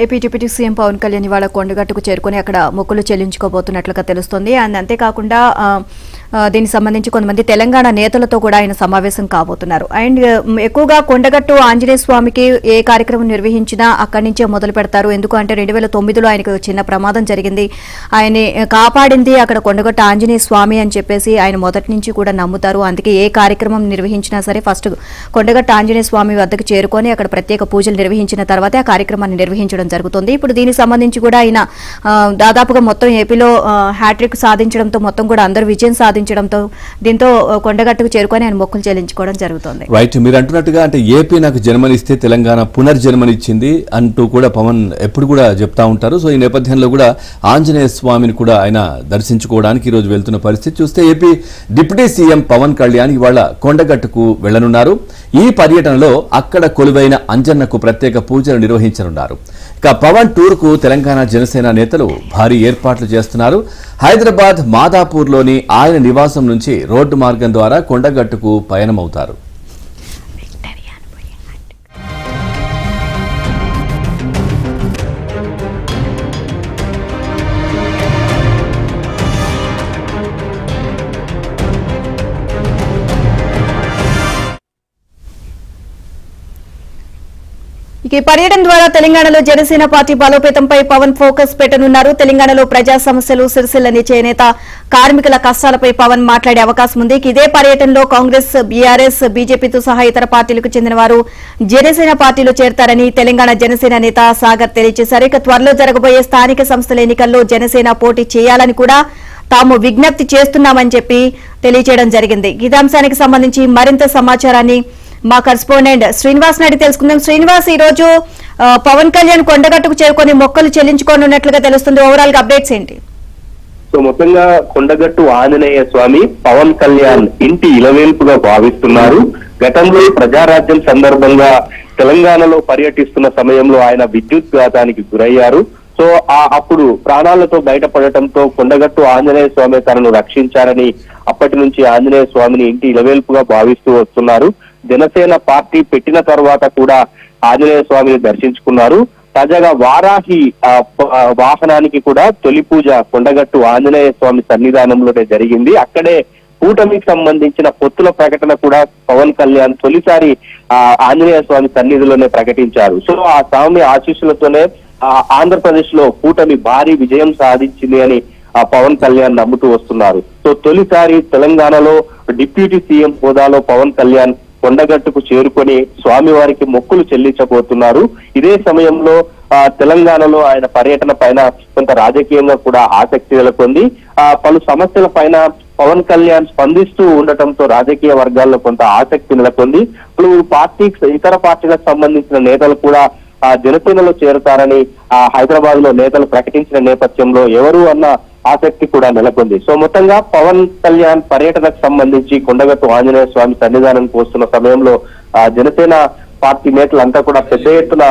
AP deputy CM Pawan Kalyan ఇవాళ కొండగట్టుకు చేరుకుని అక్కడ మొక్కులు చెల్లించుకోబోతున్నట్లుగా తెలుస్తోంది. అంతేకాకుండా దీనికి సంబంధించి కొంతమంది తెలంగాణ నేతలతో కూడా ఆయన సమావేశం కాబోతున్నారు. అండ్ ఎక్కువగా కొండగట్టు ఆంజనేయ స్వామికి ఏ కార్యక్రమం నిర్వహించినా అక్కడి నుంచే మొదలు పెడతారు. ఎందుకంటే 2009లో ఆయనకు చిన్న ప్రమాదం జరిగింది. ఆయన్ని కాపాడింది అక్కడ కొండగట్టు ఆంజనేయ స్వామి అని చెప్పేసి ఆయన మొదటి నుంచి కూడా నమ్ముతారు. అందుకే ఏ కార్యక్రమం నిర్వహించినా సరే ఫస్ట్ కొండగట్టు ఆంజనేయ స్వామి వద్దకు చేరుకొని అక్కడ ప్రత్యేక పూజలు నిర్వహించిన తర్వాత ఆ కార్యక్రమాన్ని నిర్వహించడం జరుగుతుంది. ఇప్పుడు దీనికి సంబంధించి కూడా ఆయన దాదాపుగా మొత్తం ఏపీలో హ్యాట్రిక్ సాధించడంతో మొత్తం కూడా అందరూ విజయం సాధించడంతో దీంతో కొండగట్టుకు చేరుకొని ఆయన మొక్కులు చెల్లించుకోవడం జరుగుతుంది. రైట్, మీరు అంటున్నట్టుగా అంటే ఏపీ నాకు జన్మనిస్తే తెలంగాణ పునర్జన్మనిచ్చింది అంటూ కూడా పవన్ ఎప్పుడు కూడా చెప్తా ఉంటారు. సో ఈ నేపథ్యంలో కూడా ఆంజనేయ స్వామిని కూడా ఆయన దర్శించుకోవడానికి ఈ రోజు వెళ్తున్న పరిస్థితి చూస్తే AP deputy CM Pawan Kalyan ఇవాళ కొండగట్టుకు వెళ్లనున్నారు. ఈ పర్యటనలో అక్కడ కొలువైన అంజన్నకు ప్రత్యేక పూజలు నిర్వహించనున్నారు. ఇక పవన్ టూర్ కు తెలంగాణ జనసేన నేతలు భారీ ఏర్పాట్లు చేస్తున్నారు. హైదరాబాద్ మాదాపూర్లోని ఆయన నివాసం నుంచి రోడ్డు మార్గం ద్వారా కొండగట్టుకు పయనమవుతారు. ఈ పర్యటన ద్వారా తెలంగాణలో జనసేన పార్టీ బలోపేతంపై పవన్ ఫోకస్ పెట్టనున్నారు. తెలంగాణలో ప్రజా సమస్యలు, సిరిసిల్ల చేనేత కార్మికుల కష్టాలపై పవన్ మాట్లాడే అవకాశం ఉంది. ఇదే పర్యటనలో కాంగ్రెస్, బీఆర్ఎస్, బీజేపీతో సహా ఇతర పార్టీలకు చెందిన వారు జనసేన పార్టీలో చేరతారని తెలంగాణ జనసేన నేత సాగర్ తెలియజేశారు. ఇక త్వరలో జరగబోయే స్థానిక సంస్థల ఎన్నికల్లో జనసేన పోటీ చేయాలని కూడా తాము విజ్ఞప్తి చేస్తున్నామని చెప్పి తెలియజేయడం జరిగింది. ఇదే అంశానికి సంబంధించి మరింత సమాచారాన్ని మా కరెస్పాండెంట్ శ్రీనివాస్ నాయుడు తెలుసుకుందాం. శ్రీనివాస్, ఈ రోజు పవన్ కళ్యాణ్ కొండగట్టుకు చేరుకొని మొక్కలు చెల్లించుకోనున్నట్లుగా తెలుస్తుంది. ఓవరాల్ గా అప్డేట్స్ ఏంటి? సో మొత్తంగా కొండగట్టు ఆంజనేయ స్వామి పవన్ కళ్యాణ్ ఇంటి ఇలవేల్పుగా భావిస్తున్నారు. గతంలో ప్రజారాజ్యం సందర్భంగా తెలంగాణలో పర్యటిస్తున్న సమయంలో ఆయన విద్యుత్ ఘాతానికి గురయ్యారు. సో అప్పుడు ప్రాణాలతో బయటపడటంతో కొండగట్టు ఆంజనేయ స్వామి తనను రక్షించారని అప్పటి నుంచి ఆంజనేయ స్వామిని ఇంటి ఇలవేల్పుగా భావిస్తూ వస్తున్నారు. జనసేన పార్టీ పెట్టిన తర్వాత కూడా ఆంజనేయ స్వామిని దర్శించుకున్నారు. తాజాగా వారాహి వాహనానికి కూడా తొలి పూజ కొండగట్టు ఆంజనేయ స్వామి సన్నిధానంలోనే జరిగింది. అక్కడే కూటమికి సంబంధించిన పొత్తుల ప్రకటన కూడా పవన్ కళ్యాణ్ తొలిసారి ఆంజనేయ స్వామి సన్నిధిలోనే ప్రకటించారు. సో ఆ స్వామి ఆశీస్సులతోనే ఆంధ్రప్రదేశ్ లో కూటమి భారీ విజయం సాధించింది అని పవన్ కళ్యాణ్ నమ్ముతూ వస్తున్నారు. సో తొలిసారి తెలంగాణలో డిప్యూటీ సీఎం హోదాలో పవన్ కళ్యాణ్ కొండగట్టుకు చేరుకొని స్వామివారికి మొక్కులు చెల్లించబోతున్నారు. ఇదే సమయంలో తెలంగాణలో ఆయన పర్యటన పైన కొంత రాజకీయంగా కూడా ఆసక్తి నెలకొంది. పలు సమస్యల పైన పవన్ కళ్యాణ్ స్పందిస్తూ ఉండటంతో రాజకీయ వర్గాల్లో కొంత ఆసక్తి నెలకొంది. ఇతర పార్టీలకు సంబంధించిన నేతలు కూడా జనసేనలో చేరుతారని హైదరాబాద్ లో నేతలు ప్రకటించిన నేపథ్యంలో ఎవరు అన్న ఆసక్తి కూడా నెలకొంది. సో మొత్తంగా పవన్ కళ్యాణ్ పర్యటనకు సంబంధించి కొండగట్టు ఆంజనేయ స్వామి సన్నిధానానికి వస్తున్న సమయంలో జనసేన పార్టీ నేతలంతా కూడా పెద్ద ఎత్తున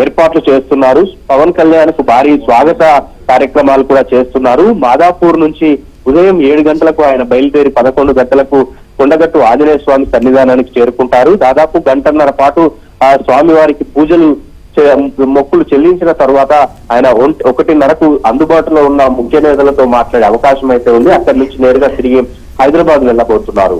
ఏర్పాట్లు చేస్తున్నారు. పవన్ కళ్యాణ్ కు భారీ స్వాగత కార్యక్రమాలు కూడా చేస్తున్నారు. మాదాపూర్ నుంచి ఉదయం 7 గంటలకు ఆయన బయలుదేరి 11 గంటలకు కొండగట్టు ఆంజనేయ స్వామి సన్నిధానానికి చేరుకుంటారు. దాదాపు గంటన్నర పాటు స్వామివారికి పూజలు మొక్కులు చెల్లించిన తర్వాత ఆయన 1:30కు అందుబాటులో ఉన్న ముఖ్య నేతలతో మాట్లాడే అవకాశం అయితే ఉంది. అక్కడి నుంచి నేరుగా తిరిగి హైదరాబాద్ వెళ్ళబోతున్నారు.